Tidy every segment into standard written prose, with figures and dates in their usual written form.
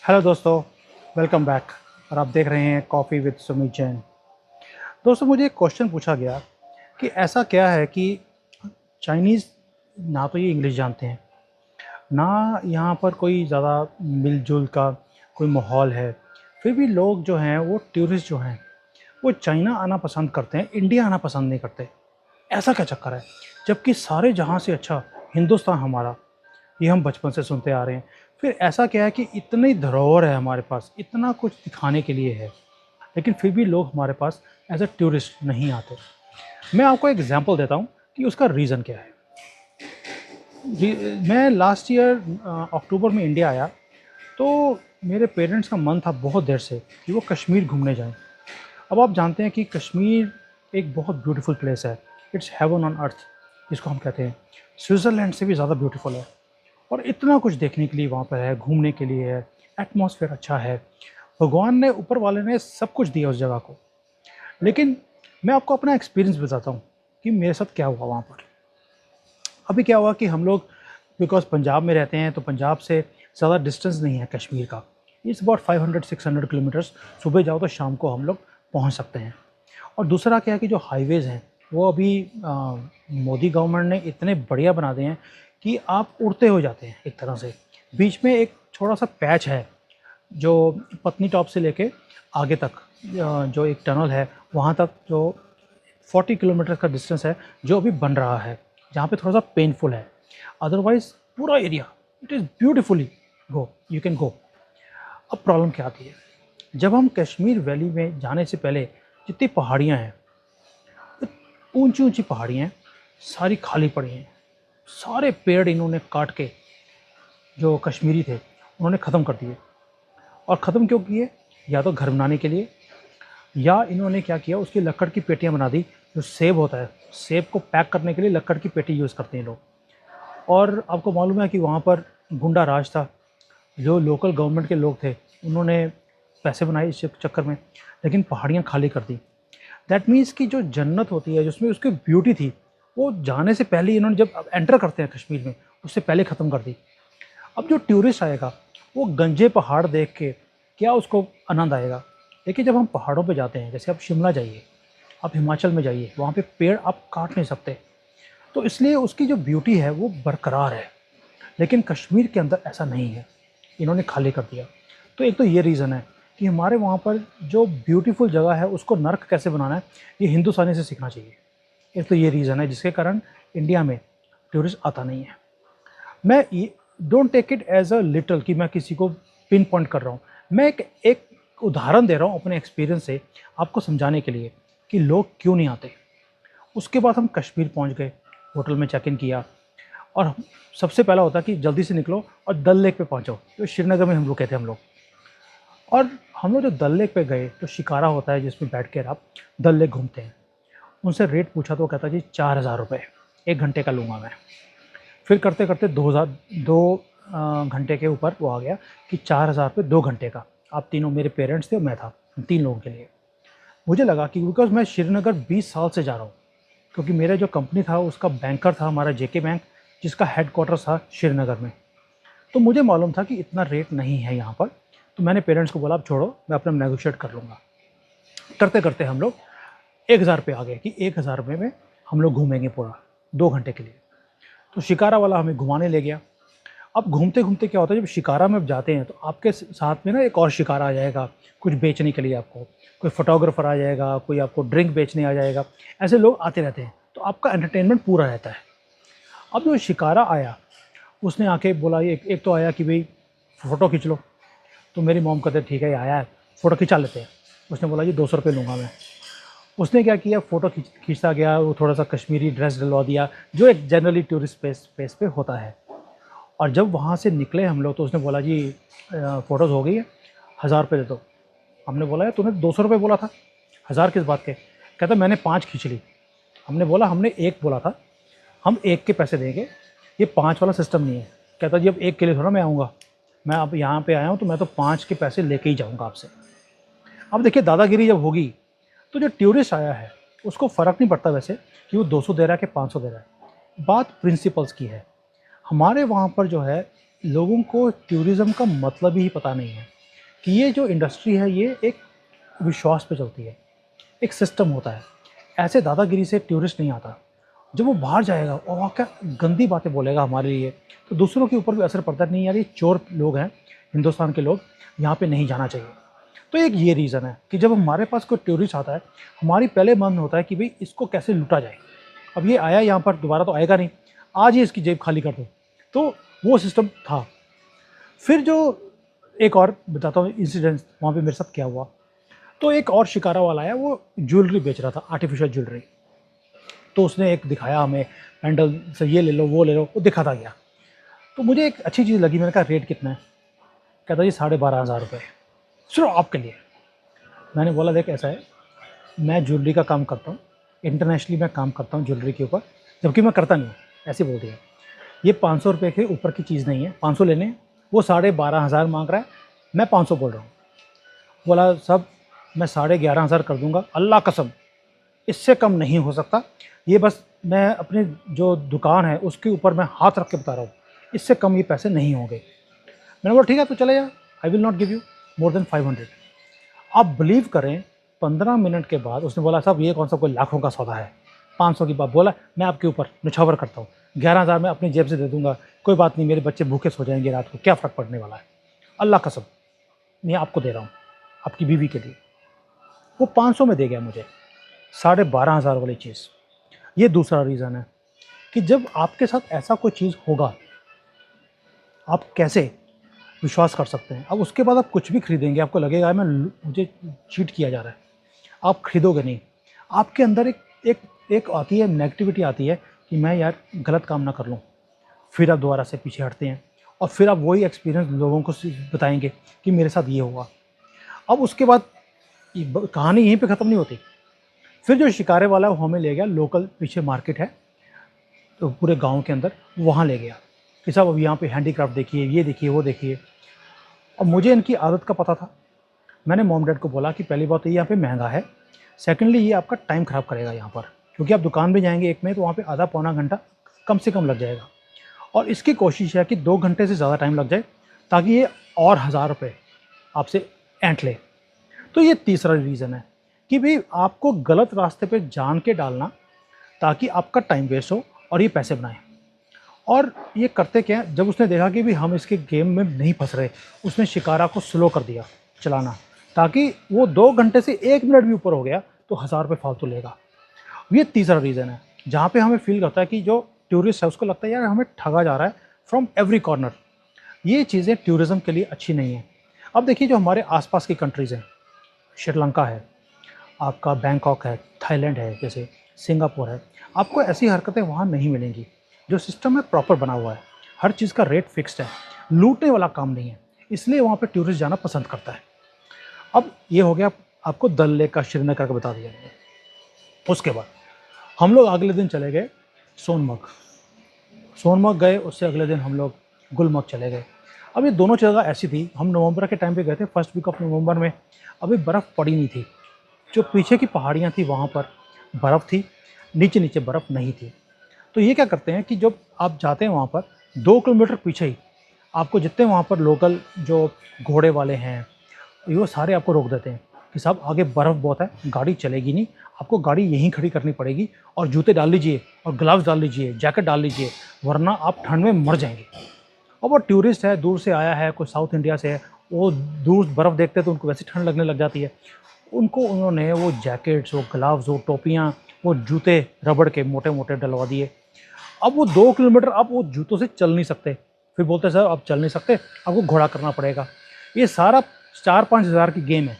Hello दोस्तों, welcome back. और आप देख रहे हैं कॉफ़ी विद सुमित जैन। दोस्तों, मुझे एक क्वेश्चन पूछा गया कि ऐसा क्या है कि चाइनीज़ ना तो ये इंग्लिश जानते हैं, ना यहाँ पर कोई ज़्यादा मिलजुल का कोई माहौल है, फिर भी लोग जो हैं वो टूरिस्ट जो हैं वो चाइना आना पसंद करते हैं, इंडिया आना पसंद नहीं करते। ऐसा क्या चक्कर है? जबकि सारे जहाँ से अच्छा हिंदुस्तान हमारा, ये हम बचपन से सुनते आ रहे हैं। फिर ऐसा क्या है कि इतनी धरोहर है हमारे पास, इतना कुछ दिखाने के लिए है, लेकिन फिर भी लोग हमारे पास एज़ अ टूरिस्ट नहीं आते। मैं आपको एग्ज़ाम्पल देता हूँ कि उसका रीज़न क्या है। जी, मैं लास्ट ईयर अक्टूबर में इंडिया आया, तो मेरे पेरेंट्स का मन था बहुत देर से कि वो कश्मीर घूमने जाएँ। अब आप जानते हैं कि कश्मीर एक बहुत ब्यूटीफुल प्लेस है। इट्स हेवन ऑन अर्थ जिसको हम कहते हैं। स्विट्ज़रलैंड से भी ज़्यादा ब्यूटीफुल है। और इतना कुछ देखने के लिए वहाँ पर है, घूमने के लिए है, एटमॉस्फेयर अच्छा है। भगवान ने, ऊपर वाले ने सब कुछ दिया उस जगह को। लेकिन मैं आपको अपना एक्सपीरियंस बताता हूँ कि मेरे साथ क्या हुआ वहाँ पर। अभी क्या हुआ कि हम लोग बिकॉज़ पंजाब में रहते हैं, तो पंजाब से ज़्यादा डिस्टेंस नहीं है कश्मीर का। It's about 500-600 kilometres. सुबह जाओ तो शाम को हम लोग पहुँच सकते हैं। और दूसरा क्या है कि जो हाईवेज़ हैं वो अभी मोदी गवर्नमेंट ने इतने बढ़िया बना दिए हैं कि आप उड़ते हो जाते हैं एक तरह से। बीच में एक छोटा-सा पैच है जो पत्नी टॉप से लेके आगे तक जो एक टनल है वहाँ तक, जो 40 किलोमीटर का डिस्टेंस है जो अभी बन रहा है, जहाँ पे थोड़ा-सा पेनफुल है। अदरवाइज़ पूरा area it is beautifully you can go. अब प्रॉब्लम क्या आती है, जब हम कश्मीर वैली में जाने से पहले जितनी पहाड़ियाँ हैं, ऊंची-ऊंची पहाड़ियाँ हैं, सारी खाली पड़ी हैं। सारे पेड़ इन्होंने काट के, जो कश्मीरी थे उन्होंने ख़त्म कर दिए। और ख़त्म क्यों किए? या तो घर बनाने के लिए, या इन्होंने क्या किया, उसकी लकड़ की पेटियाँ बना दी। जो सेब होता है, सेब को पैक करने के लिए लकड़ की पेटी यूज़ करते हैं लोग। और आपको मालूम है कि वहाँ पर गुंडा राज था। जो लोकल गवर्नमेंट के लोग थे उन्होंने पैसे बनाए इस चक्कर में, लेकिन पहाड़ियाँ खाली कर दी। दैट मीन्स कि जो जन्नत होती है, जिसमें उसकी ब्यूटी थी, वो जाने से पहले इन्होंने, जब एंटर करते हैं कश्मीर में, उससे पहले ख़त्म कर दी। अब जो टूरिस्ट आएगा वो गंजे पहाड़ देख के क्या उसको आनंद आएगा? देखिए, जब हम पहाड़ों पे जाते हैं, जैसे आप शिमला जाइए, आप हिमाचल में जाइए, वहाँ पे पेड़ आप काट नहीं सकते, तो इसलिए उसकी जो ब्यूटी है वो बरकरार है। लेकिन कश्मीर के अंदर ऐसा नहीं है, इन्होंने खाली कर दिया। तो एक तो ये रीज़न है कि हमारे वहाँ पर जो ब्यूटीफुल जगह है उसको नर्क कैसे बनाना है, ये हिंदुस्तानी से सीखना चाहिए। एक तो ये रीज़न है जिसके कारण इंडिया में टूरिस्ट आता नहीं है। मैं ये don't take it as a little कि मैं किसी को पिन पॉइंट कर रहा हूँ। मैं एक उदाहरण दे रहा हूँ अपने एक्सपीरियंस से आपको समझाने के लिए कि लोग क्यों नहीं आते। उसके बाद हम कश्मीर पहुँच गए, होटल में चेक इन किया, और सबसे पहला होता है कि जल्दी से निकलो और डल लेक पे पहुँचो, जो श्रीनगर में हम लोग कहते हैं हम लोग। और हम लोग जो डल लेक पे गए, तो शिकारा होता है जिसमें बैठ कर आप डल लेक घूमते हैं। उनसे रेट पूछा तो वो कहता जी 4000 रुपये 1 घंटे का लूँगा मैं। फिर करते करते 2 घंटे के ऊपर वो आ गया कि 4000 रुपये 2 घंटे का। आप तीनों, मेरे पेरेंट्स थे और मैं था, हम 3 लोगों के लिए। मुझे लगा कि बिकॉज़ मैं श्रीनगर 20 साल से जा रहा हूँ, क्योंकि मेरा जो कंपनी था उसका बैंकर था हमारा जेके बैंक, जिसका हेडक्वार्टर्स था श्रीनगर में। तो मुझे मालूम था कि इतना रेट नहीं है यहाँ पर। तो मैंने पेरेंट्स को बोला, अब छोड़ो, मैं अपना नेगोशिएट कर लूँगा। करते करते हम लोग 1000 पे आ गए कि 1000 रुपये में हम लोग घूमेंगे पूरा 2 घंटे के लिए। तो शिकारा वाला हमें घुमाने ले गया। अब घूमते घूमते क्या होता है, जब शिकारा में आप जाते हैं तो आपके साथ में ना एक और शिकारा आ जाएगा कुछ बेचने के लिए आपको। कोई फोटोग्राफर आ जाएगा, कोई आपको ड्रिंक बेचने आ जाएगा। ऐसे लोग आते रहते हैं, तो आपका एंटरटेनमेंट पूरा रहता है। अब जो शिकारा आया, उसने आके बोला, एक एक तो आया कि भाई फ़ोटो खींच लो। तो मेरी मॉम कहते ठीक है, ये आया है, फ़ोटो खिंचा लेते हैं। उसने बोला जी 200 रुपये लूँगा मैं। उसने क्या किया, फ़ोटो खींचता गया, वो थोड़ा सा कश्मीरी ड्रेस डलवा दिया, जो एक जनरली टूरिस्ट प्लेस पे होता है। और जब वहाँ से निकले हम लोग, तो उसने बोला जी फ़ोटोज़ हो गई है, 1000 रुपये दे दो। हमने बोला यार तूने 200 रुपये बोला था, 1000 किस बात के? कहता मैंने 5 खींच ली। हमने बोला हमने 1 बोला था, हम 1 के पैसे देंगे, ये 5 वाला सिस्टम नहीं है। कहता जी अब 1 के लिए थोड़ा मैं आऊँगा, मैं अब यहाँ पे आया हूँ तो मैं तो 5 के पैसे लेके ही जाऊँगा आपसे। अब देखिए, दादागिरी जब होगी तो जो टूरिस्ट आया है उसको फ़र्क नहीं पड़ता वैसे कि वो 200 दे रहा है कि 500 दे रहा है। बात प्रिंसिपल्स की है। हमारे वहाँ पर जो है, लोगों को टूरिज़्म का मतलब ही पता नहीं है। कि ये जो इंडस्ट्री है ये एक विश्वास पे चलती है, एक सिस्टम होता है। ऐसे दादागिरी से टूरिस्ट नहीं आता। जब वो बाहर जाएगा और वहाँ क्या गंदी बातें बोलेगा हमारे लिए, तो दूसरों के ऊपर भी असर पड़ता है, नहीं यार ये चोर लोग हैं, हिंदुस्तान के लोग, यहाँ पे नहीं जाना चाहिए। तो एक ये रीज़न है कि जब हमारे पास कोई टूरिस्ट आता है, हमारी पहले मन होता है कि भाई इसको कैसे लूटा जाए। अब ये आया यहाँ पर, दोबारा तो आएगा नहीं, आज ही इसकी जेब खाली कर दो। तो वो सिस्टम था। फिर जो एक और बताता हूँ इंसिडेंट वहाँ पे मेरे साथ क्या हुआ। तो एक और शिकारा वाला है, वो ज्वेलरी बेच रहा था, आर्टिफिशियल ज्वेलरी। तो उसने एक दिखाया हमें पैंडल से, ये ले लो वो ले लो, वो दिखाता गया। तो मुझे एक अच्छी चीज़ लगी, मैंने कहा रेट कितना है? कहता जी 12,500 सिर्फ आपके लिए। मैंने बोला देख ऐसा है, मैं ज्वेलरी का काम करता हूँ, इंटरनेशनली मैं काम करता हूँ ज्वेलरी के ऊपर, जबकि मैं करता नहीं हूँ, ऐसे बोल दिया। ये 500 रुपये के ऊपर की चीज़ नहीं है, 500 लेने हैं। वो 12,500 मांग रहा है, मैं 500 बोल रहा हूँ। बोला सब मैं 11,500 कर दूंगा, अल्लाह कसम इससे कम नहीं हो सकता। ये बस मैं अपनी जो दुकान है उसके ऊपर मैं हाथ रख के बता रहा हूँ, इससे कम ये पैसे नहीं होंगे। मैंने बोला ठीक है तो चले जा, I will not give you more than 500। आप बिलीव करें 15 मिनट के बाद उसने बोला साहब ये कौन सा कोई लाखों का सौदा है, 500 की बात। बोला मैं आपके ऊपर निछावर करता हूँ, 11,000 मैं अपनी जेब से दे दूंगा, कोई बात नहीं, मेरे बच्चे भूखे सो जाएंगे रात को, क्या फ़र्क पड़ने वाला है, अल्लाह कसम मैं आपको दे रहा हूँ, आपकी बीवी के लिए। वो 500 में दे गया मुझे 12,500 वाली चीज़। ये दूसरा रीज़न है कि जब आपके साथ ऐसा कोई चीज़ होगा, आप कैसे विश्वास कर सकते हैं। अब उसके बाद आप कुछ भी खरीदेंगे, आपको लगेगा मुझे चीट किया जा रहा है, आप खरीदोगे नहीं। आपके अंदर एक आती है, नेगेटिविटी आती है कि मैं यार गलत काम ना कर लूँ। फिर आप दोबारा से पीछे हटते हैं और फिर आप वही एक्सपीरियंस लोगों को बताएंगे कि मेरे साथ ये हुआ। अब उसके बाद कहानी यहीं पे ख़त्म नहीं होती। फिर जो शिकारे वाला है वो हमें ले गया लोकल, पीछे मार्केट है तो पूरे गांव के अंदर, वहाँ ले गया कि साहब अब यहाँ पे हैंडीक्राफ्ट देखिए, ये देखिए वो देखिए। अब मुझे इनकी आदत का पता था। मैंने मॉम डैड को बोला कि पहली बात तो ये यहाँ पे महंगा है, सेकेंडली ये आपका टाइम ख़राब करेगा यहाँ पर, क्योंकि आप दुकान में जाएंगे एक में तो वहाँ पे आधा पौना घंटा कम से कम लग जाएगा, और इसकी कोशिश है कि 2 घंटे से ज़्यादा टाइम लग जाए ताकि ये और 1,000 रुपये आपसे ऐंठ ले। तो ये तीसरा रीज़न है कि भाई आपको गलत रास्ते पे जान के डालना ताकि आपका टाइम वेस्ट हो और ये पैसे बनाए। और ये करते क्या है, जब उसने देखा कि भी हम इसके गेम में नहीं फंस रहे, उसने शिकारा को स्लो कर दिया चलाना, ताकि वो 2 घंटे से 1 मिनट भी ऊपर हो गया तो 1,000 रुपये फालतू लेगा। ये तीसरा रीज़न है जहाँ पे हमें फील करता है कि जो टूरिस्ट है उसको लगता है यार हमें ठगा जा रहा है फ्रॉम एवरी कॉर्नर। ये चीज़ें टूरिज़्म के लिए अच्छी नहीं है। अब देखिए जो हमारे आसपास की कंट्रीज़ हैं, श्रीलंका है, आपका बैंकॉक है, थाईलैंड है, जैसे सिंगापुर है, आपको ऐसी हरकतें वहाँ नहीं मिलेंगी। जो सिस्टम है प्रॉपर बना हुआ है, हर चीज़ का रेट फिक्स्ड है, लूटने वाला काम नहीं है, इसलिए वहाँ पे टूरिस्ट जाना पसंद करता है। अब ये हो गया आपको दल लेक का, श्रीनगर का बता दिया मैंने। उसके बाद हम लोग अगले दिन चले गए सोनमर्ग। सोनमर्ग गए, उससे अगले दिन हम लोग गुलमर्ग चले गए। अब ये दोनों जगह ऐसी थी, हम नवंबर के टाइम पे गए थे, फर्स्ट वीक ऑफ नवंबर में, अभी बर्फ़ पड़ी नहीं थी। जो पीछे की पहाड़ियाँ थी वहाँ पर बर्फ़ थी, नीचे नीचे बर्फ़ नहीं थी। तो ये क्या करते हैं कि जब आप जाते हैं वहाँ पर 2 किलोमीटर पीछे ही आपको जितने वहाँ पर लोकल जो घोड़े वाले हैं वो सारे आपको रोक देते हैं कि साहब आगे बर्फ़ बहुत है, गाड़ी चलेगी नहीं, आपको गाड़ी यहीं खड़ी करनी पड़ेगी और जूते डाल लीजिए और ग्लव्स डाल लीजिए, जैकेट डाल लीजिए, वरना आप ठंड में मर जाएंगे। और वो टूरिस्ट है, दूर से आया है, कोई साउथ इंडिया से है, वो दूर बर्फ़ देखते हैं तो उनको वैसे ठंड लगने लग जाती है। उनको उन्होंने वो जैकेट्स, वो ग्लव्स, वो टोपियाँ, वो जूते रबड़ के मोटे मोटे डलवा दिए। अब वो 2 किलोमीटर आप वो जूतों से चल नहीं सकते। फिर बोलते सर आप चल नहीं सकते, आपको घोड़ा करना पड़ेगा। ये सारा 4-5 हज़ार की गेम है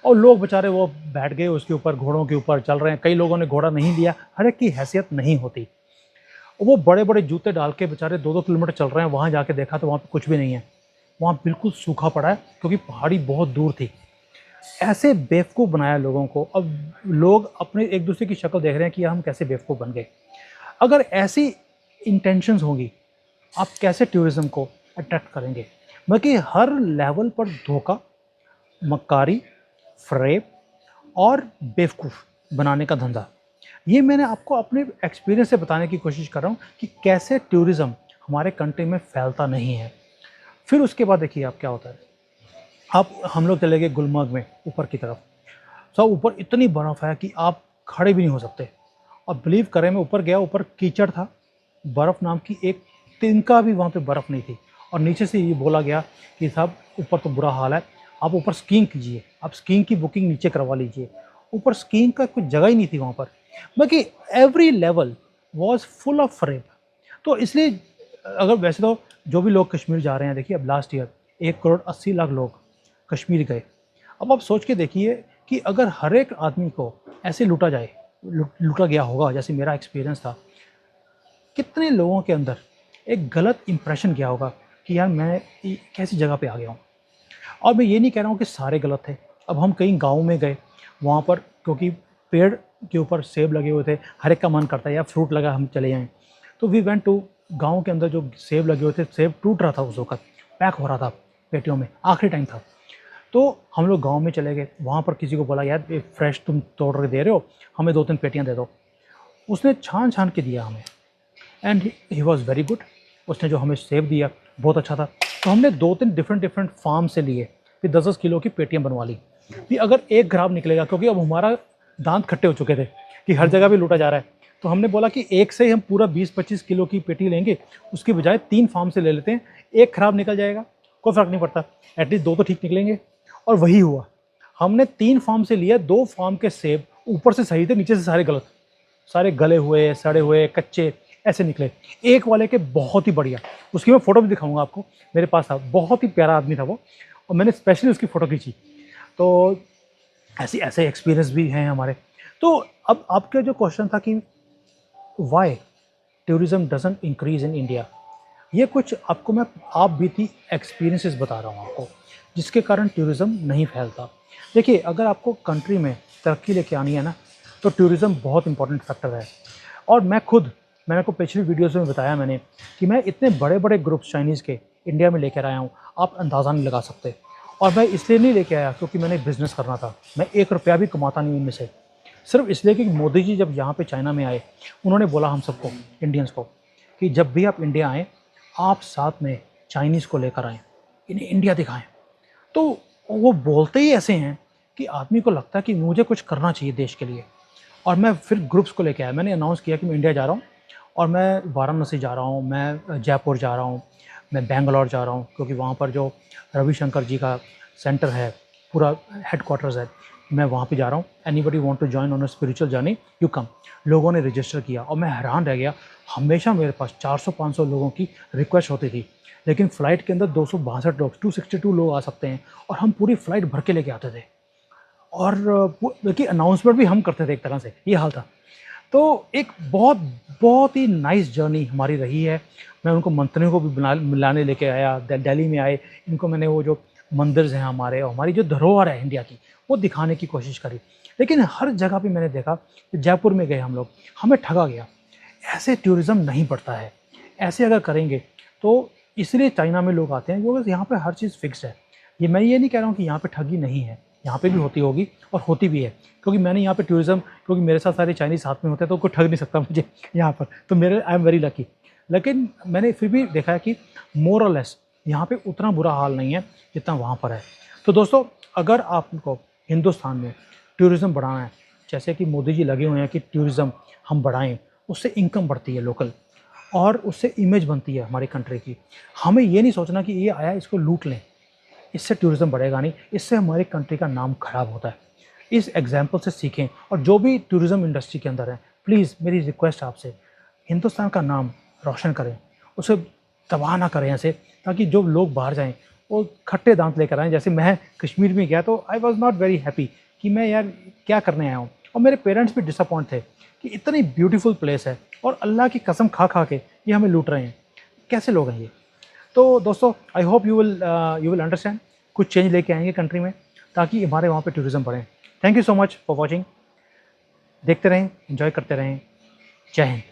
और लोग बेचारे वो बैठ गए उसके ऊपर, घोड़ों के ऊपर चल रहे हैं। कई लोगों ने घोड़ा नहीं लिया, हर एक की हैसियत नहीं होती। वो बड़े बड़े जूते डाल के बेचारे 2-2 किलोमीटर चल रहे हैं। वहाँ जाके देखा तो वहाँ पे कुछ भी नहीं है, वहाँ बिल्कुल सूखा पड़ा है क्योंकि पहाड़ी बहुत दूर थी। ऐसे बेवकूफ़ बनाया लोगों को। अब लोग अपने एक दूसरे की शक्ल देख रहे हैं कि हम कैसे बेवकूफ़ बन गए। अगर ऐसी इंटेंशंस होंगी, आप कैसे टूरिज़्म को अट्रैक्ट करेंगे? बल्कि हर लेवल पर धोखा, मक्कारी, फ्रेब और बेवकूफ़ बनाने का धंधा। ये मैंने आपको अपने एक्सपीरियंस से बताने की कोशिश कर रहा हूँ कि कैसे टूरिज़्म हमारे कंट्री में फैलता नहीं है। फिर उसके बाद देखिए आप क्या होता है, आप हम लोग चले गए गुलमर्ग में ऊपर की तरफ। सब ऊपर इतनी बर्फ़ है कि आप खड़े भी नहीं हो सकते। और बिलीव करें, मैं ऊपर गया, ऊपर कीचड़ था, बर्फ़ नाम की एक तिनका भी वहाँ पे बर्फ़ नहीं थी। और नीचे से ये बोला गया कि साहब ऊपर तो बुरा हाल है, आप ऊपर स्कीइंग कीजिए, आप स्कीइंग की बुकिंग नीचे करवा लीजिए। ऊपर स्कीइंग का कोई जगह ही नहीं थी वहाँ पर, बाकी every level was full of rape. तो इसलिए अगर वैसे तो जो भी लोग कश्मीर जा रहे हैं, देखिए अब लास्ट ईयर 1,80,00,000 लोग कश्मीर गए। अब आप सोच के देखिए कि अगर हर एक आदमी को ऐसे लूटा जाए, लूटा गया होगा जैसे मेरा एक्सपीरियंस था, कितने लोगों के अंदर एक गलत इंप्रेशन गया होगा कि यार मैं कैसी जगह पे आ गया हूँ। और मैं ये नहीं कह रहा हूँ कि सारे गलत थे। अब हम कहीं गाँव में गए, वहाँ पर क्योंकि पेड़ के ऊपर सेब लगे हुए थे, हर एक का मन करता है यार फ्रूट लगा हम चले जाएँ। तो वी वेंट टू गाँव के अंदर, जो सेब लगे हुए थे, सेब टूट रहा था उस वक़्त, पैक हो रहा था पेटियों में, आखिरी टाइम था। तो हम लोग गाँव में चले गए, वहाँ पर किसी को बोला यार ये फ्रेश तुम तोड़ के दे रहे हो, हमें 2-3 पेटियाँ दे दो। उसने छान-छान के दिया हमें, and he was very good. उसने जो हमें सेब दिया बहुत अच्छा था। तो हमने 2-3 डिफरेंट फार्म से लिए, फिर 10-10 किलो की पेटियाँ बनवा ली कि अगर एक खराब निकलेगा, क्योंकि अब हमारा दांत खट्टे हो चुके थे कि हर जगह भी लूटा जा रहा है। तो हमने बोला कि एक से ही हम पूरा 20-25 किलो की पेटी लेंगे, उसकी बजाय 3 फार्म से ले लेते हैं। एक खराब निकल जाएगा, कोई फ़र्क नहीं पड़ता, एटलीस्ट 2 तो ठीक निकलेंगे। और वही हुआ, हमने 3 फार्म से लिया। 2 फार्म के सेब ऊपर से सही थे, नीचे से सारे गलत, सारे गले हुए, सड़े हुए, कच्चे ऐसे निकले। एक वाले के बहुत ही बढ़िया, उसकी मैं फ़ोटो भी दिखाऊँगा आपको, मेरे पास था, बहुत ही प्यारा आदमी था वो, और मैंने स्पेशली उसकी फ़ोटो खींची। तो ऐसे ऐसे एक्सपीरियंस भी हैं हमारे। तो अब आपका जो क्वेश्चन था कि why tourism doesn't increase in India, ये कुछ आपको मैं आप बीती एक्सपीरियंसेस बता रहा हूँ आपको, जिसके कारण टूरिज़्म नहीं फैलता। देखिए, अगर आपको कंट्री में तरक्की लेके आनी है ना, तो टूरिज़्म बहुत इंपॉर्टेंट फैक्टर है। और मैं खुद, मैंने आपको पिछली वीडियोज़ में बताया मैंने कि मैं इतने बड़े-बड़े ग्रुप्स चाइनीज़ के इंडिया में लेकर आया हूँ, आप अंदाज़ा नहीं लगा सकते। और मैं इसलिए नहीं लेके आया क्योंकि मैंने बिज़नेस करना था, मैं 1 रुपया भी कमाता नहीं इनमें से। सिर्फ़ इसलिए कि मोदी जी जब यहाँ पे चाइना में आए, उन्होंने बोला हम सबको, इंडियंस को, कि जब भी आप इंडिया आएँ, आप साथ में चाइनीज़ को लेकर आएँ, इन्हें इंडिया दिखाएँ। तो वो बोलते ही ऐसे हैं कि आदमी को लगता है कि मुझे कुछ करना चाहिए देश के लिए। और मैं फिर ग्रुप्स को लेके आया, मैंने अनाउंस किया कि मैं इंडिया जा रहा हूँ, और मैं वाराणसी जा रहा हूँ, मैं जयपुर जा रहा हूँ, मैं बैंगलोर जा रहा हूँ, क्योंकि वहाँ पर जो रविशंकर जी का सेंटर है, पूरा हेडक्वार्टर्स है, मैं वहाँ पे जा रहा हूँ। Anybody want to join on a spiritual journey, you come. लोगों ने रजिस्टर किया और मैं हैरान रह गया, हमेशा मेरे पास 400-500 लोगों की रिक्वेस्ट होती थी, लेकिन फ़्लाइट के अंदर 262 लोग, 262 लोग आ सकते हैं, और हम पूरी फ़्लाइट भर के लेके आते थे। और बल्कि अनाउंसमेंट भी हम करते थे एक तरह से, ये हाल था। तो एक बहुत बहुत ही नाइस जर्नी हमारी रही है। मैं उनको मंत्रियों को भी मिलाने लेके आया, दिल्ली में आए, इनको मैंने वो जो मंदिर हैं हमारे, और हमारी जो धरोहर है इंडिया की, वो दिखाने की कोशिश करी। लेकिन हर जगह पे मैंने देखा, जयपुर में गए हम लोग, हमें ठगा गया। ऐसे टूरिज़्म नहीं बढ़ता है। ऐसे अगर करेंगे तो, इसलिए चाइना में लोग आते हैं, क्योंकि यहाँ पे हर चीज़ फ़िक्स है। मैं ये नहीं कह रहा हूँ कि यहाँ पे ठगी नहीं है, यहाँ पे भी होती होगी और होती भी है, क्योंकि मैंने यहाँ पे टूरिज़्म, क्योंकि मेरे साथ सारे चाइनीज़ साथ में होते हैं, तो कोई ठग नहीं सकता मुझे यहाँ पर, तो मेरे आई एम वेरी लकी। लेकिन मैंने फिर भी देखा है कि मोर और लेस यहाँ पे उतना बुरा हाल नहीं है जितना वहाँ पर है। तो दोस्तों, अगर आपको हिंदुस्तान में टूरिज़्म बढ़ाना है, जैसे कि मोदी जी लगे हुए हैं कि टूरिज़्म हम बढ़ाएँ, उससे इनकम बढ़ती है लोकल, और उससे इमेज बनती है हमारी कंट्री की। हमें ये नहीं सोचना कि ये आया इसको लूट लें, इससे टूरिज़्म बढ़ेगा नहीं, इससे हमारी कंट्री का नाम खराब होता है। इस एग्जाम्पल से सीखें, और जो भी टूरिज़्म इंडस्ट्री के अंदर है, प्लीज़ मेरी रिक्वेस्ट आपसे, हिंदुस्तान का नाम रोशन करें, उसे तबाह ना करें ऐसे, ताकि जो लोग बाहर जाएँ वो खट्टे दांत लेकर आएँ। जैसे मैं कश्मीर में गया तो I was not very happy कि मैं यार क्या करने आया हूँ, और मेरे पेरेंट्स भी डिसअपॉइंट थे कि इतनी ब्यूटीफुल प्लेस है और अल्लाह की कसम खा खा के ये हमें लूट रहे हैं, कैसे लोग हैं ये। तो दोस्तों, I hope you will understand, कुछ चेंज लेके आएंगे कंट्री में, ताकि हमारे वहाँ पे टूरिज़्म बढ़े। Thank you so much for watching. देखते रहें, एंजॉय करते रहें। जय हिंद।